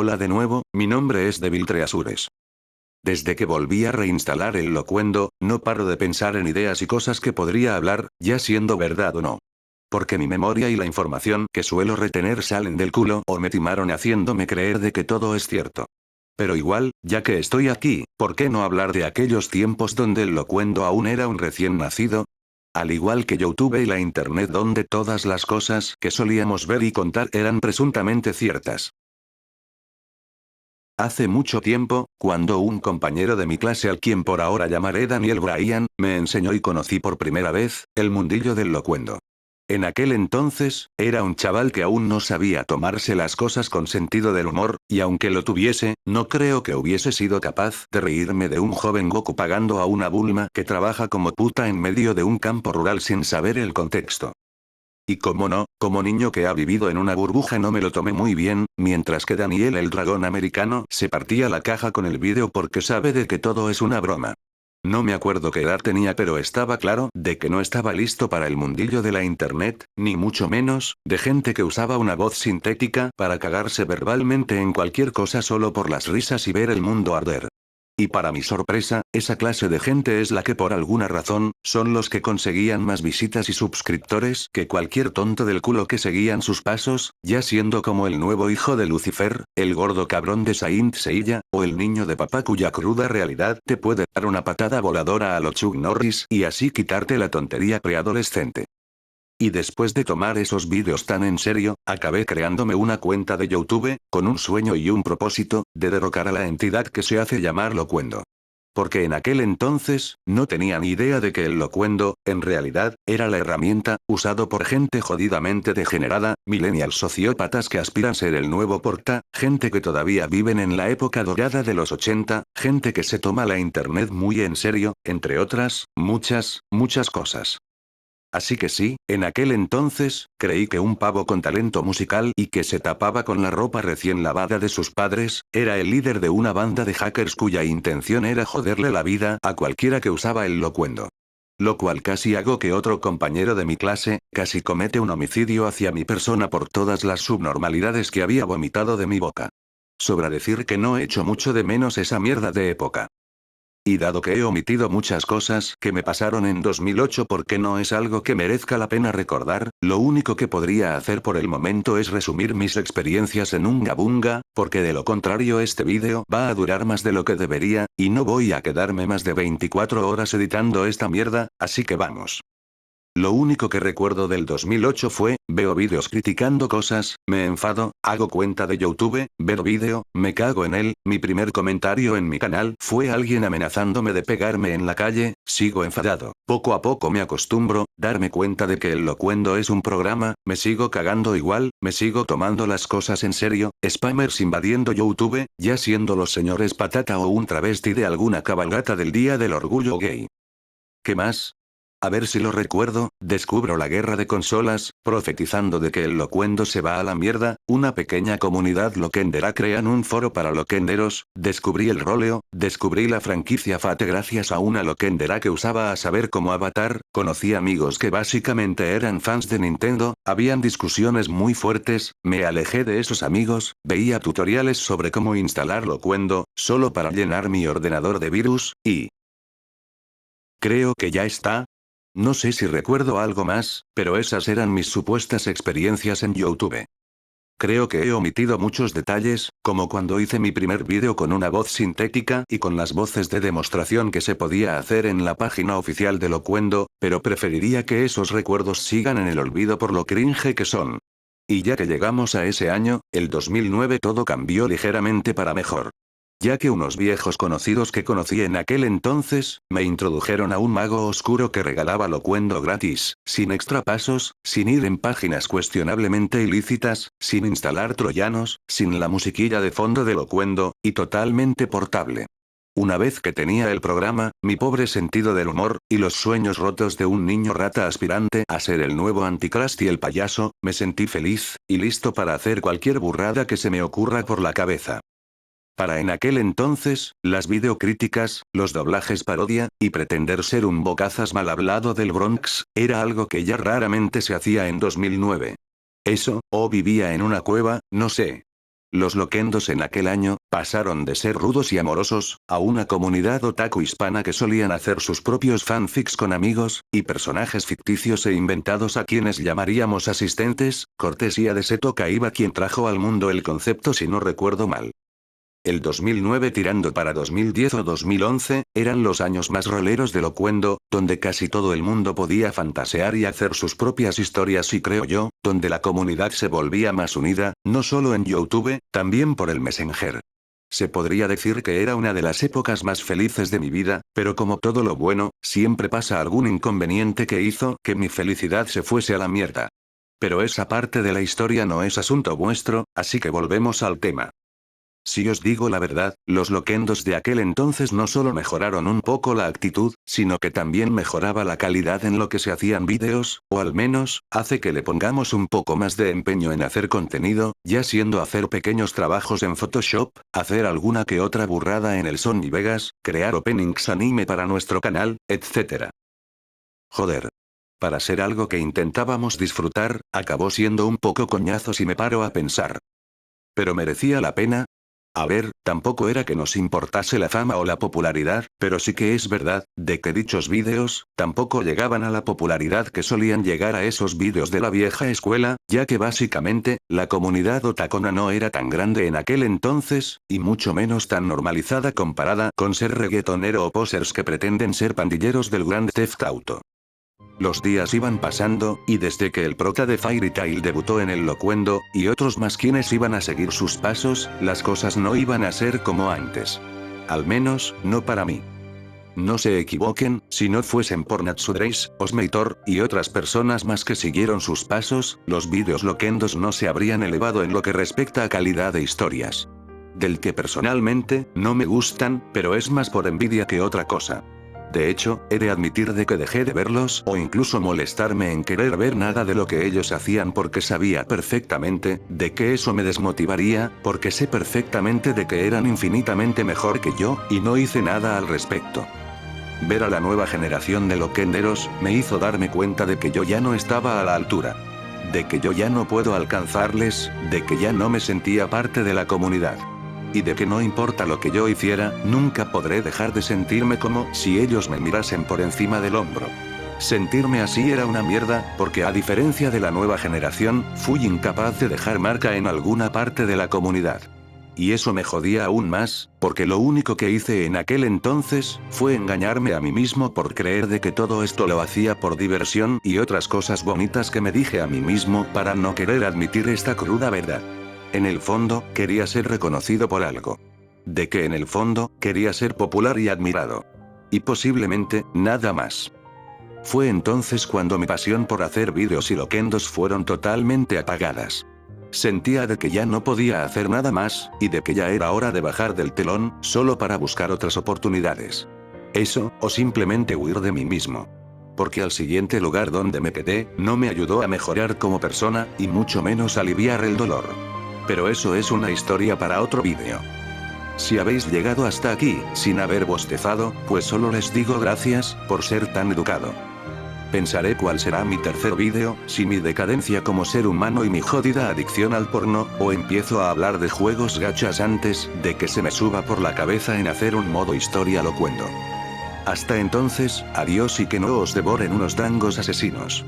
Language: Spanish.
Hola de nuevo, mi nombre es Devil Treasures. Desde que volví a reinstalar el Locuendo, no paro de pensar en ideas y cosas que podría hablar, ya siendo verdad o no. Porque mi memoria y la información que suelo retener salen del culo o me timaron haciéndome creer de que todo es cierto. Pero igual, ya que estoy aquí, ¿por qué no hablar de aquellos tiempos donde el Locuendo aún era un recién nacido? Al igual que YouTube y la Internet donde todas las cosas que solíamos ver y contar eran presuntamente ciertas. Hace mucho tiempo, cuando un compañero de mi clase al quien por ahora llamaré Daniel Bryan, me enseñó y conocí por primera vez, el mundillo del locuendo. En aquel entonces, era un chaval que aún no sabía tomarse las cosas con sentido del humor, y aunque lo tuviese, no creo que hubiese sido capaz de reírme de un joven Goku pagando a una Bulma que trabaja como puta en medio de un campo rural sin saber el contexto. Y como no, como niño que ha vivido en una burbuja no me lo tomé muy bien, mientras que Daniel el dragón americano se partía la caja con el vídeo porque sabe de que todo es una broma. No me acuerdo qué edad tenía, pero estaba claro de que no estaba listo para el mundillo de la internet, ni mucho menos, de gente que usaba una voz sintética para cagarse verbalmente en cualquier cosa solo por las risas y ver el mundo arder. Y para mi sorpresa, esa clase de gente es la que por alguna razón, son los que conseguían más visitas y suscriptores que cualquier tonto del culo que seguían sus pasos, ya siendo como el nuevo hijo de Lucifer, el gordo cabrón de Saint Seiya, o el niño de papá cuya cruda realidad te puede dar una patada voladora a lo Chuck Norris y así quitarte la tontería preadolescente. Y después de tomar esos vídeos tan en serio, acabé creándome una cuenta de YouTube, con un sueño y un propósito, de derrocar a la entidad que se hace llamar Locuendo. Porque en aquel entonces, no tenía ni idea de que el Locuendo, en realidad, era la herramienta, usado por gente jodidamente degenerada, millennials sociópatas que aspiran a ser el nuevo Porta, gente que todavía viven en la época dorada de los 80, gente que se toma la internet muy en serio, entre otras, muchas cosas. Así que sí, en aquel entonces, creí que un pavo con talento musical y que se tapaba con la ropa recién lavada de sus padres, era el líder de una banda de hackers cuya intención era joderle la vida a cualquiera que usaba el locuendo. Lo cual casi hago que otro compañero de mi clase, casi comete un homicidio hacia mi persona por todas las subnormalidades que había vomitado de mi boca. Sobra decir que no echo mucho de menos esa mierda de época. Y dado que he omitido muchas cosas que me pasaron en 2008 porque no es algo que merezca la pena recordar, lo único que podría hacer por el momento es resumir mis experiencias en Unga Bunga, porque de lo contrario este vídeo va a durar más de lo que debería, y no voy a quedarme más de 24 horas editando esta mierda, así que vamos. Lo único que recuerdo del 2008 fue, veo vídeos criticando cosas, me enfado, hago cuenta de YouTube, veo vídeo, me cago en él, mi primer comentario en mi canal fue alguien amenazándome de pegarme en la calle, sigo enfadado, poco a poco me acostumbro, darme cuenta de que el Locuendo es un programa, me sigo cagando igual, me sigo tomando las cosas en serio, spammers invadiendo YouTube, ya siendo los señores patata o un travesti de alguna cabalgata del Día del Orgullo Gay. ¿Qué más? A ver si lo recuerdo, descubro la guerra de consolas, profetizando de que el locuendo se va a la mierda, una pequeña comunidad loquendera crean un foro para loquenderos, descubrí el roleo, descubrí la franquicia Fate gracias a una loquendera que usaba a saber como Avatar, conocí amigos que básicamente eran fans de Nintendo, habían discusiones muy fuertes, me alejé de esos amigos, veía tutoriales sobre cómo instalar locuendo, solo para llenar mi ordenador de virus, y... creo que ya está. No sé si recuerdo algo más, pero esas eran mis supuestas experiencias en YouTube. Creo que he omitido muchos detalles, como cuando hice mi primer vídeo con una voz sintética y con las voces de demostración que se podía hacer en la página oficial de Locuendo, pero preferiría que esos recuerdos sigan en el olvido por lo cringe que son. Y ya que llegamos a ese año, el 2009 todo cambió ligeramente para mejor. Ya que unos viejos conocidos que conocí en aquel entonces, me introdujeron a un mago oscuro que regalaba locuendo gratis, sin extra pasos, sin ir en páginas cuestionablemente ilícitas, sin instalar troyanos, sin la musiquilla de fondo de locuendo, y totalmente portable. Una vez que tenía el programa, mi pobre sentido del humor, y los sueños rotos de un niño rata aspirante a ser el nuevo Anticrust y el payaso, me sentí feliz, y listo para hacer cualquier burrada que se me ocurra por la cabeza. Para en aquel entonces, las videocríticas, los doblajes parodia, y pretender ser un bocazas mal hablado del Bronx, era algo que ya raramente se hacía en 2009. Eso, o vivía en una cueva, no sé. Los loquendos en aquel año, pasaron de ser rudos y amorosos, a una comunidad otaku hispana que solían hacer sus propios fanfics con amigos, y personajes ficticios e inventados a quienes llamaríamos asistentes, cortesía de Seto Kaiba quien trajo al mundo el concepto si no recuerdo mal. El 2009 tirando para 2010 o 2011, eran los años más roleros de Loquendo, donde casi todo el mundo podía fantasear y hacer sus propias historias y creo yo, donde la comunidad se volvía más unida, no solo en YouTube, también por el Messenger. Se podría decir que era una de las épocas más felices de mi vida, pero como todo lo bueno, siempre pasa algún inconveniente que hizo que mi felicidad se fuese a la mierda. Pero esa parte de la historia no es asunto vuestro, así que volvemos al tema. Si os digo la verdad, los loquendos de aquel entonces no solo mejoraron un poco la actitud, sino que también mejoraba la calidad en lo que se hacían vídeos, o al menos, hace que le pongamos un poco más de empeño en hacer contenido, ya siendo hacer pequeños trabajos en Photoshop, hacer alguna que otra burrada en el Sony Vegas, crear openings anime para nuestro canal, etc. Joder. Para ser algo que intentábamos disfrutar, acabó siendo un poco coñazo si me paro a pensar. ¿Pero merecía la pena? A ver, tampoco era que nos importase la fama o la popularidad, pero sí que es verdad, de que dichos vídeos, tampoco llegaban a la popularidad que solían llegar a esos vídeos de la vieja escuela, ya que básicamente, la comunidad otakona no era tan grande en aquel entonces, y mucho menos tan normalizada comparada con ser reggaetonero o posers que pretenden ser pandilleros del Grand Theft Auto. Los días iban pasando, y desde que el prota de Fairy Tail debutó en el Loquendo, y otros más quienes iban a seguir sus pasos, las cosas no iban a ser como antes. Al menos, no para mí. No se equivoquen, si no fuesen por Natsudrace, Osmeitor, y otras personas más que siguieron sus pasos, los vídeos loquendos no se habrían elevado en lo que respecta a calidad de historias. Del que personalmente, no me gustan, pero es más por envidia que otra cosa. De hecho, he de admitir de que dejé de verlos o incluso molestarme en querer ver nada de lo que ellos hacían porque sabía perfectamente de que eso me desmotivaría, porque sé perfectamente de que eran infinitamente mejor que yo, y no hice nada al respecto. Ver a la nueva generación de loquenderos, me hizo darme cuenta de que yo ya no estaba a la altura. De que yo ya no puedo alcanzarles, de que ya no me sentía parte de la comunidad. Y de que no importa lo que yo hiciera, nunca podré dejar de sentirme como si ellos me mirasen por encima del hombro. Sentirme así era una mierda, porque a diferencia de la nueva generación, fui incapaz de dejar marca en alguna parte de la comunidad. Y eso me jodía aún más, porque lo único que hice en aquel entonces, fue engañarme a mí mismo por creer de que todo esto lo hacía por diversión y otras cosas bonitas que me dije a mí mismo para no querer admitir esta cruda verdad. En el fondo, quería ser reconocido por algo. De que en el fondo, quería ser popular y admirado. Y posiblemente, nada más. Fue entonces cuando mi pasión por hacer vídeos y loquendos fueron totalmente apagadas. Sentía de que ya no podía hacer nada más, y de que ya era hora de bajar del telón, solo para buscar otras oportunidades. Eso, o simplemente huir de mí mismo. Porque al siguiente lugar donde me quedé, no me ayudó a mejorar como persona, y mucho menos aliviar el dolor. Pero eso es una historia para otro vídeo. Si habéis llegado hasta aquí, sin haber bostezado, pues solo les digo gracias, por ser tan educado. Pensaré cuál será mi tercer vídeo, si mi decadencia como ser humano y mi jodida adicción al porno, o empiezo a hablar de juegos gachas antes, de que se me suba por la cabeza en hacer un modo historia Loquendo. Hasta entonces, adiós y que no os devoren unos dangos asesinos.